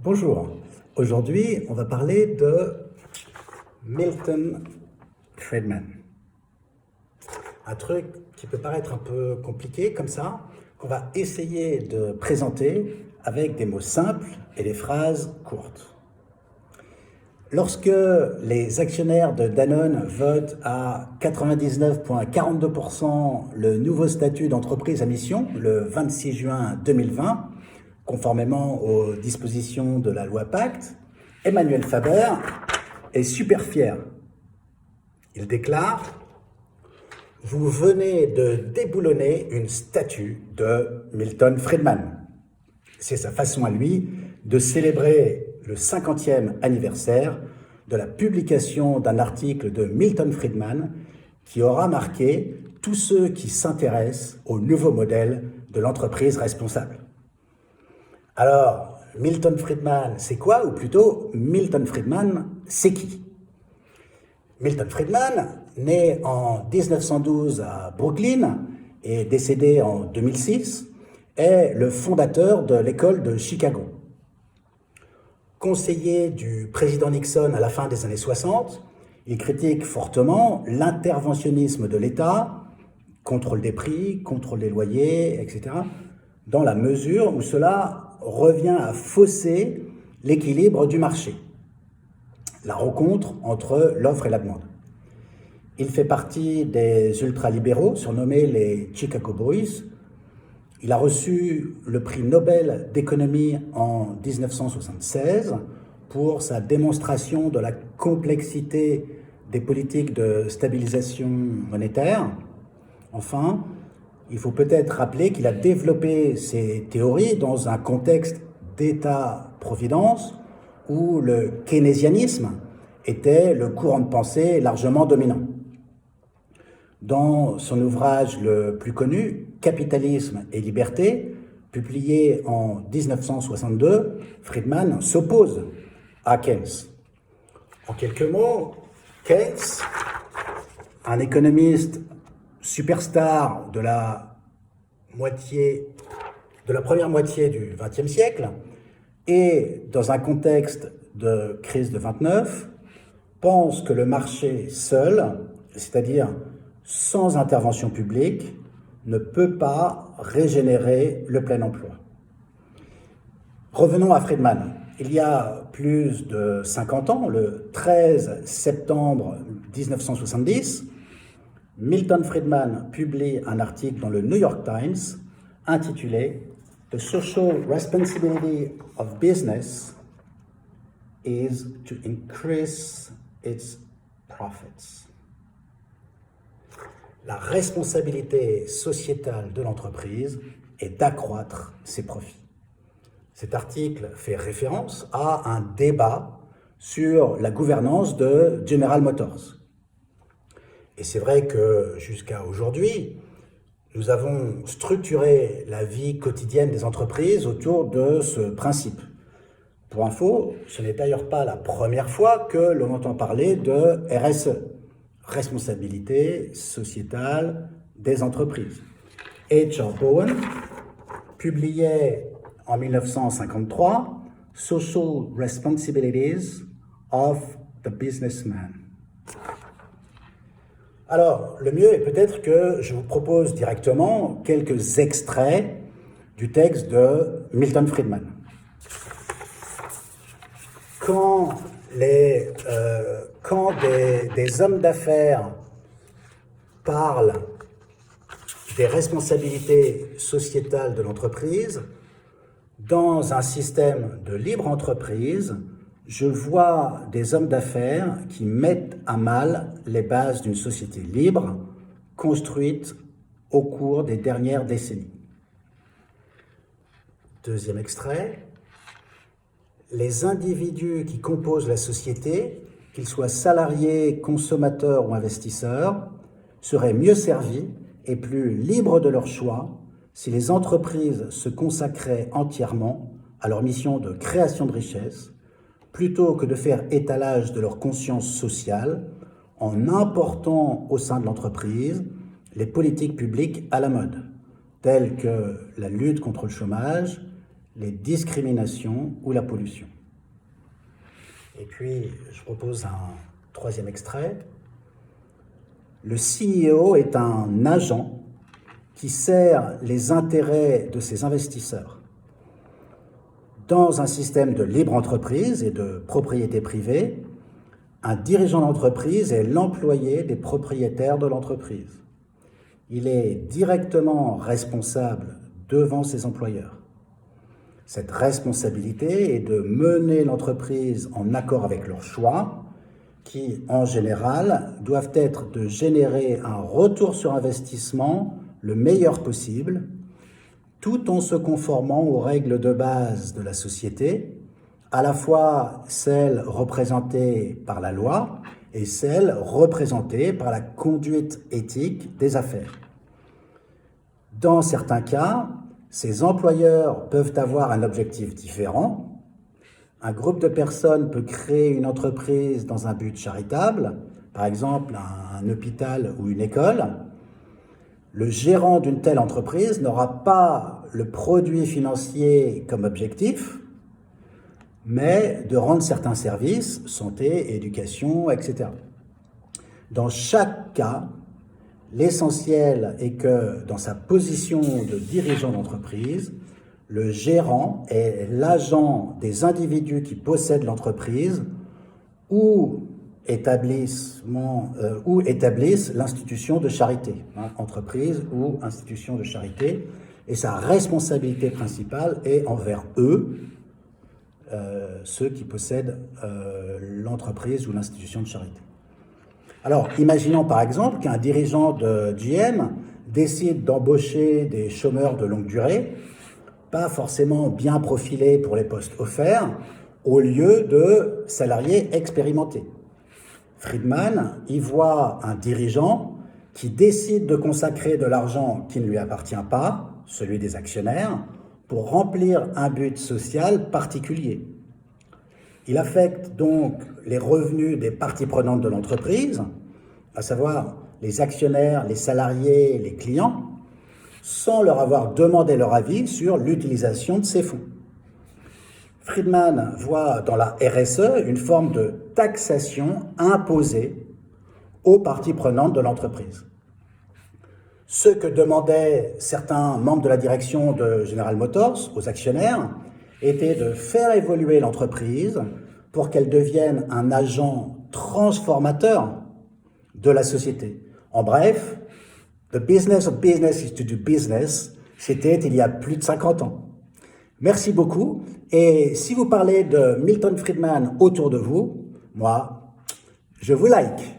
Bonjour, aujourd'hui on va parler de Milton Friedman. Un truc qui peut paraître un peu compliqué comme ça, qu'on va essayer de présenter avec des mots simples et des phrases courtes. Lorsque les actionnaires de Danone votent à 99,42% le nouveau statut d'entreprise à mission le 26 juin 2020, conformément aux dispositions de la loi Pacte, Emmanuel Faber est super fier. Il déclare « Vous venez de déboulonner une statue de Milton Friedman ». C'est sa façon à lui de célébrer le 50e anniversaire de la publication d'un article de Milton Friedman qui aura marqué tous ceux qui s'intéressent au nouveau modèle de l'entreprise responsable. Alors, Milton Friedman, c'est quoi? Ou plutôt, Milton Friedman, c'est qui? Milton Friedman, né en 1912 à Brooklyn et décédé en 2006, est le fondateur de l'école de Chicago. Conseiller du président Nixon à la fin des années 60, il critique fortement l'interventionnisme de l'État, contrôle des prix, contrôle des loyers, etc., dans la mesure où cela revient à fausser l'équilibre du marché, la rencontre entre l'offre et la demande. Il fait partie des ultralibéraux, surnommés les Chicago Boys. Il a reçu le prix Nobel d'économie en 1976 pour sa démonstration de la complexité des politiques de stabilisation monétaire. Enfin, il faut peut-être rappeler qu'il a développé ses théories dans un contexte d'État-providence où le keynésianisme était le courant de pensée largement dominant. Dans son ouvrage le plus connu, Capitalisme et liberté, publié en 1962, Friedman s'oppose à Keynes. En quelques mots, Keynes, un économiste superstar de la première moitié du XXe siècle, et dans un contexte de crise de 29, pense que le marché seul, c'est-à-dire sans intervention publique, ne peut pas régénérer le plein emploi. Revenons à Friedman. Il y a plus de 50 ans, le 13 septembre 1970, Milton Friedman publie un article dans le New York Times intitulé « The social responsibility of business is to increase its profits ». La responsabilité sociétale de l'entreprise est d'accroître ses profits. Cet article fait référence à un débat sur la gouvernance de General Motors. Et c'est vrai que jusqu'à aujourd'hui, nous avons structuré la vie quotidienne des entreprises autour de ce principe. Pour info, ce n'est d'ailleurs pas la première fois que l'on entend parler de RSE. Responsabilité sociétale des entreprises. H.R. Bowen publiait en 1953 Social Responsibilities of the Businessman. Alors, le mieux est peut-être que je vous propose directement quelques extraits du texte de Milton Friedman. Quand des hommes d'affaires parlent des responsabilités sociétales de l'entreprise, dans un système de libre entreprise, je vois des hommes d'affaires qui mettent à mal les bases d'une société libre construite au cours des dernières décennies. Deuxième extrait. Les individus qui composent la société, qu'ils soient salariés, consommateurs ou investisseurs, seraient mieux servis et plus libres de leur choix si les entreprises se consacraient entièrement à leur mission de création de richesse, plutôt que de faire étalage de leur conscience sociale en important au sein de l'entreprise les politiques publiques à la mode, telles que la lutte contre le chômage, les discriminations ou la pollution. Et puis, je propose un troisième extrait. Le CEO est un agent qui sert les intérêts de ses investisseurs. Dans un système de libre entreprise et de propriété privée, un dirigeant d'entreprise est l'employé des propriétaires de l'entreprise. Il est directement responsable devant ses employeurs. Cette responsabilité est de mener l'entreprise en accord avec leurs choix, qui, en général, doivent être de générer un retour sur investissement le meilleur possible, tout en se conformant aux règles de base de la société, à la fois celles représentées par la loi et celles représentées par la conduite éthique des affaires. Dans certains cas, ces employeurs peuvent avoir un objectif différent. Un groupe de personnes peut créer une entreprise dans un but charitable, par exemple un hôpital ou une école. Le gérant d'une telle entreprise n'aura pas le produit financier comme objectif, mais de rendre certains services, santé, éducation, etc. Dans chaque cas, l'essentiel est que, dans sa position de dirigeant d'entreprise, le gérant est l'agent des individus qui possèdent l'entreprise ou établissent l'institution de charité, entreprise ou institution de charité, et sa responsabilité principale est envers eux, ceux qui possèdent l'entreprise ou l'institution de charité. Alors, imaginons par exemple qu'un dirigeant de GM décide d'embaucher des chômeurs de longue durée, pas forcément bien profilés pour les postes offerts, au lieu de salariés expérimentés. Friedman y voit un dirigeant qui décide de consacrer de l'argent qui ne lui appartient pas, celui des actionnaires, pour remplir un but social particulier. Il affecte donc les revenus des parties prenantes de l'entreprise, à savoir les actionnaires, les salariés, les clients, sans leur avoir demandé leur avis sur l'utilisation de ces fonds. Friedman voit dans la RSE une forme de taxation imposée aux parties prenantes de l'entreprise. Ce que demandaient certains membres de la direction de General Motors aux actionnaires était de faire évoluer l'entreprise pour qu'elle devienne un agent transformateur de la société. En bref, the business of business is to do business, c'était il y a plus de 50 ans. Merci beaucoup, et si vous parlez de Milton Friedman autour de vous, moi, je vous like.